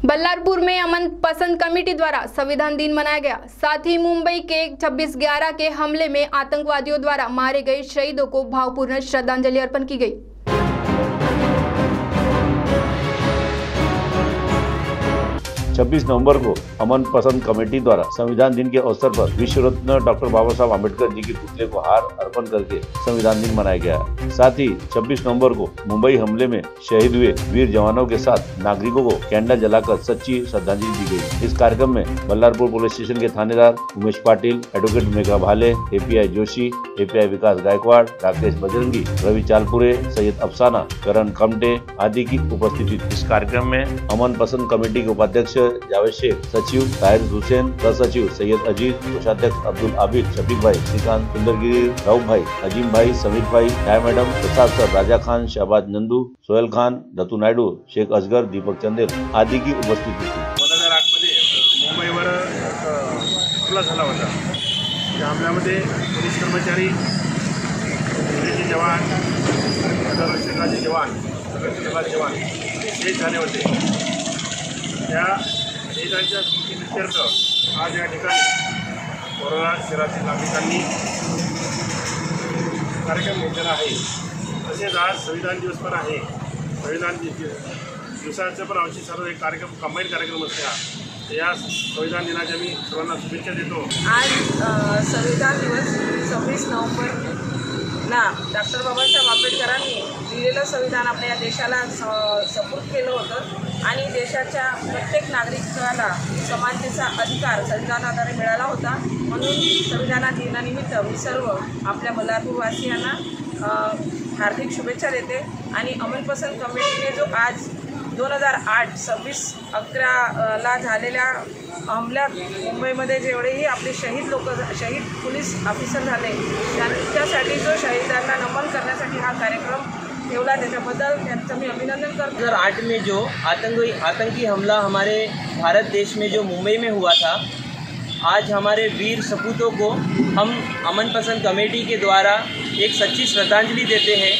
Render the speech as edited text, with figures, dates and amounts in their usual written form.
बल्लारपुर में अमन पसंद कमेटी द्वारा संविधान दिन मनाया गया। साथ ही मुंबई के 26/11 के हमले में आतंकवादियों द्वारा मारे गए शहीदों को भावपूर्ण श्रद्धांजलि अर्पण की गई। 26 नवंबर को अमन पसंद कमेटी द्वारा संविधान दिन के अवसर पर विश्व रत्न डॉक्टर बाबा साहब आम्बेडकर जी के पुतले को हार अर्पण करके संविधान दिन मनाया गया। साथ ही 26 नवंबर को मुंबई हमले में शहीद हुए वीर जवानों के साथ नागरिकों को कैंडल जलाकर सच्ची श्रद्धांजलि दी गई। इस कार्यक्रम में बल्लारपुर पुलिस स्टेशन के थानेदार उमेश पाटिल, एडवोकेट मेघा भाले, एपीआई जोशी, एपीआई विकास गायकवाड़, राकेश बजरंगी, रवि चालपुरे, सैयद अफसाना, करण कमटे आदि की उपस्थिति। इस कार्यक्रम में अमन पसंद कमेटी के उपाध्यक्ष जावेद शेख, सचिव ताहिर हुसैन, सचिव सैयद अजीत, कोषाध्यक्ष अब्दुल आबिद, शफीक भाई, श्रीकांत, सुंदरगिरी, राउफ भाई, अजीम भाई, समीर भाई, न्याय मैडम, प्रसाद सर, राजा खान, शहबाज नंदू, सोहेल खान, रतू नायडू, शेख असगर, दीपक चंदेल आदि की उपस्थिती थी। 2008 मध्ये मुंबईवर हमला झाला होता। त्या हमल्यामध्ये पोलीस कर्मचारी, रेल्वेचे जवान, रक्षकाचे जवान, संरक्षणाचे जवान शहीद झाले होते। त्या शहीदांच्या स्मृतीप्रीत्यर्थ आज या ठिकाणी कोरोना शहरातील नागरिकांनी कार्यक्रम घेतलेला आहे। तसेच आज संविधान दिवस पण आहे। संविधान दिवसाचं पण आमची सर्व एक कार्यक्रम कंबाईन कार्यक्रम असते। या संविधान दिनाच्या मी सर्वांना शुभेच्छा देतो। आज संविधान दिवस 26 नोव्हेंबरला डॉक्टर बाबासाहेब आंबेडकरांनी दिलेलं संविधान आपल्या देशाला सपूर्द केलं होतं आणि देशाच्या प्रत्येक नागरिकाला समानतेचा अधिकार संविधानाद्वारे मिळाला होता। म्हणून संविधान दिनानिमित्त मी सर्व आपल्या बल्लारपूरवासियांना हार्दिक शुभेच्छा देते। आणि अमन पसंद कमिटीने जो आज 2008 26/11ला झालेल्या हमल्यात मुंबईमध्ये जेवढेही आपले शहीद पोलीस ऑफिसर झाले त्यांच्यासाठी जो शहीदांना नमन करण्यासाठी हा कार्यक्रम ठेवला, त्याच्याबद्दल त्यांचं मी अभिनंदन करतो। 2008 में जो आतंकी हमला हमारे भारत देश में जो मुंबई में हुआ था, आज हमारे वीर सपूतों को हम अमन पसंद कमेटी के द्वारा एक सच्ची श्रद्धांजलि देते हैं।